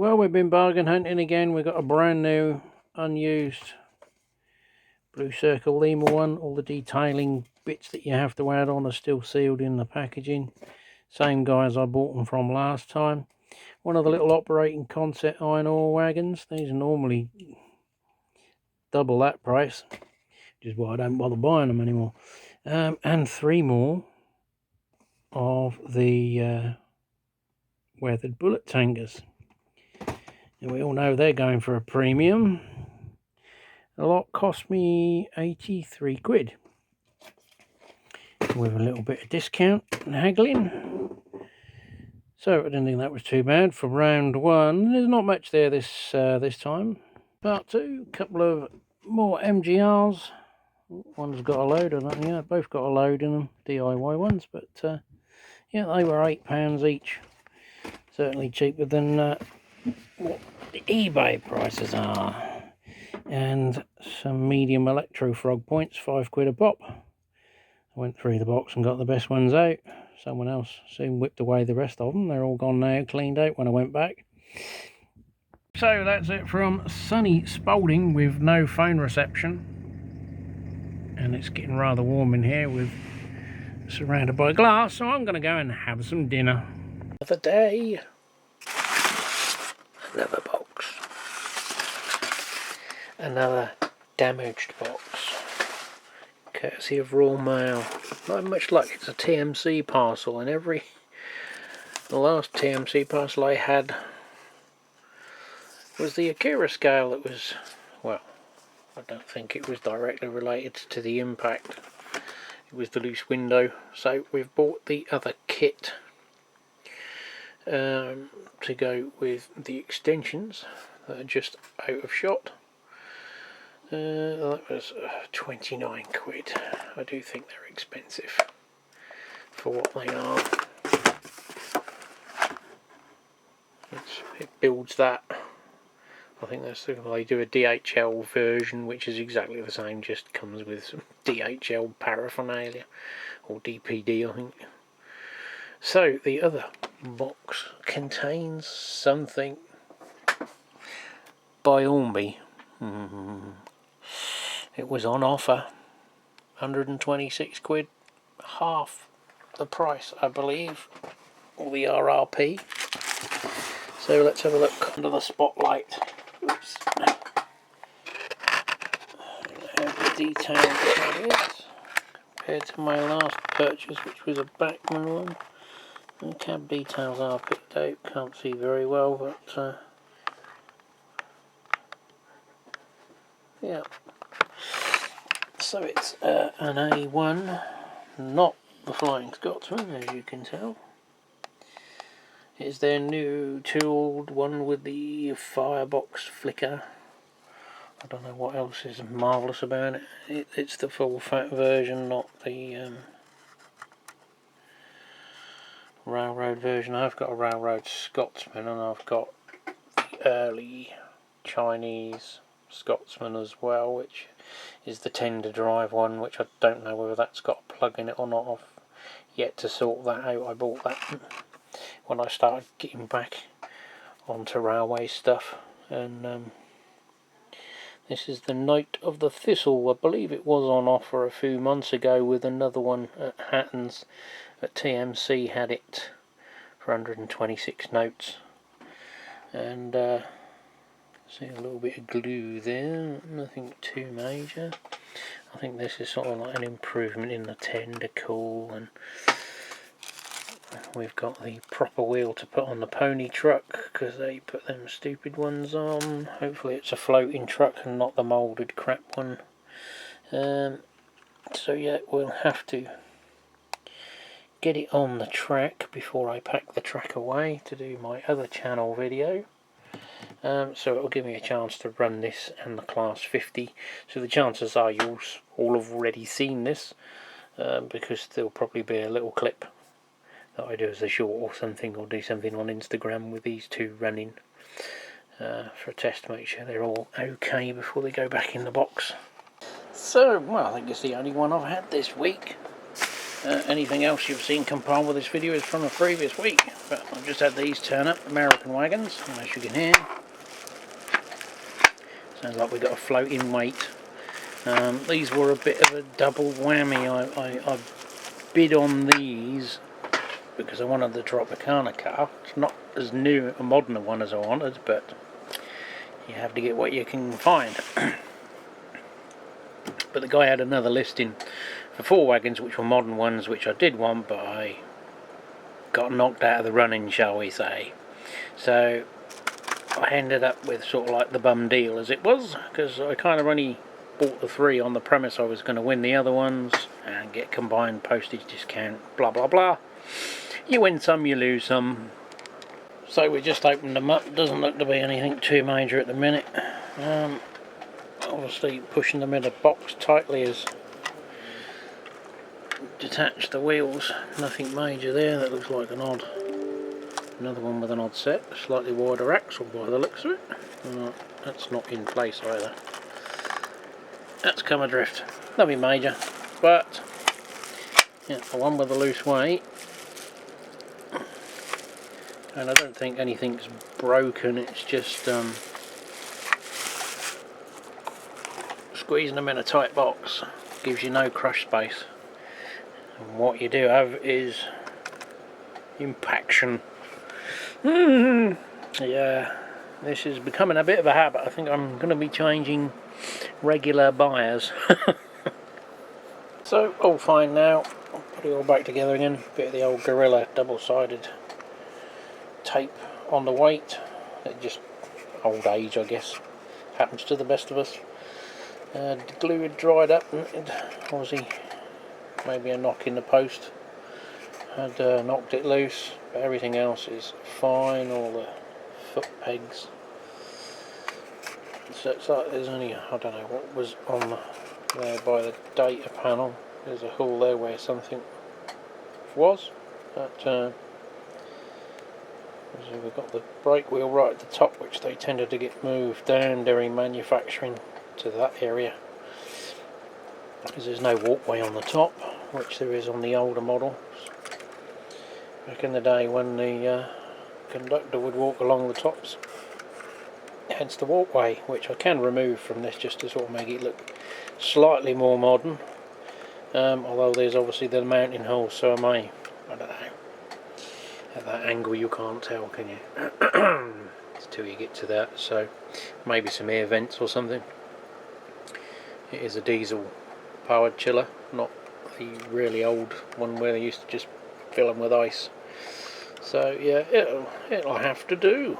Well, we've been bargain hunting again. We've got a brand new, unused Blue Circle Lima one. All the detailing bits that you have to add on are still sealed in the packaging. Same guy as I bought them from last time. One of the little operating concept iron ore wagons. These are normally double that price, which is why I don't bother buying them anymore. And 3 more of the weathered bullet tankers. And we all know they're going for a premium. The lot cost me 83 quid. With a little bit of discount and haggling. So I didn't think that was too bad for round one. There's not much there this time. Part two, a couple of more MGRs. One's got a load of them. Yeah, both got a load in them, DIY ones. But yeah, they were £8 each. Certainly cheaper than what the eBay prices are. And some medium electro frog points, 5 quid a pop. I went through the box and got the best ones out. Someone else soon whipped away the rest of them. They're all gone now, cleaned out when I went back. So that's it from sunny Spalding with no phone reception. And it's getting rather warm in here with surrounded by glass, so I'm going to go and have some dinner. Another day. Another box. Another damaged box. Courtesy of Royal Mail. Not much luck, it's a TMC parcel, and the last TMC parcel I had was the Akira scale that was, well, I don't think it was directly related to the impact. It was the loose window, so we've bought the other kit to go with the extensions that are just out of shot. That was 29 quid. I do think they're expensive for what they are. It builds that. I think they do a DHL version which is exactly the same, just comes with some DHL paraphernalia, or DPD I think. So the other box contains something by Ormby. It was on offer, 126 quid, half the price I believe, or the RRP. So let's have a look under the spotlight. Oops. The details of it compared to my last purchase, which was a Bachmann one. The cab details are picked out, can't see very well, but yeah. So it's an A1, not the Flying Scotsman, as you can tell. It's their new tooled one with the firebox flicker. I don't know what else is marvellous about it. It's the full fat version, not the railroad version. I've got a railroad Scotsman, and I've got the early Chinese Scotsman as well, which is the tender drive one, which I don't know whether that's got a plug in it or not. I've yet to sort that out. I bought that when I started getting back onto railway stuff, and this is the Knight of the Thistle. I believe it was on offer a few months ago with another one at Hatton's, but TMC had it for 126 notes, and see a little bit of glue there, nothing too major. I think this is sort of like an improvement in the tender cool, and we've got the proper wheel to put on the pony truck because they put them stupid ones on. Hopefully it's a floating truck and not the moulded crap one. So yeah, we'll have to get it on the track before I pack the track away to do my other channel video. So it'll give me a chance to run this and the Class 50. So the chances are you'll all have already seen this, because there'll probably be a little clip that I do as a short or something, or do something on Instagram with these two running for a test to make sure they're all okay before they go back in the box. So, well, I think it's the only one I've had this week. Anything else you've seen compiled with this video is from the previous week, but I've just had these turn up, American wagons, as you can hear. Sounds like we've got a floating weight. These were a bit of a double whammy. I bid on these because I wanted the Tropicana car. It's not as new a modern one as I wanted, but you have to get what you can find. But the guy had another listing for 4 wagons which were modern ones, which I did want, but I got knocked out of the running, shall we say. So I ended up with sort of like the bum deal as it was, because I kind of only bought the 3 on the premise I was going to win the other ones and get combined postage discount, blah blah blah. You win some, you lose some. So we just opened them up. Doesn't look to be anything too major at the minute. Obviously pushing them in a box tightly has detached the wheels. Nothing major there. That looks like another one with an odd set, a slightly wider axle by the looks of it. That's not in place either. That's come adrift. Nothing major, but yeah, the one with the loose weight. And I don't think anything's broken, it's just squeezing them in a tight box gives you no crush space. And what you do have is impaction. Yeah, this is becoming a bit of a habit. I think I'm going to be changing regular buyers. So all fine now. I'll put it all back together again. Bit of the old Gorilla double-sided tape on the weight. It just old age, I guess, happens to the best of us. The glue had dried up and it obviously maybe a knock in the post had knocked it loose, but everything else is fine. All the foot pegs, so it's like there's only, I don't know what was on there by the data panel. There's a hole there where something was, but so we've got the brake wheel right at the top, which they tended to get moved down during manufacturing to that area, because there's no walkway on the top, which there is on the older models. Back in the day when the conductor would walk along the tops, hence the walkway, which I can remove from this just to sort of make it look slightly more modern. Although there's obviously the mounting hole, so I don't know, at that angle you can't tell, can you? Until you get to that, so maybe some air vents or something. It is a diesel powered chiller, not the really old one where they used to just fill them with ice. So yeah, it'll have to do.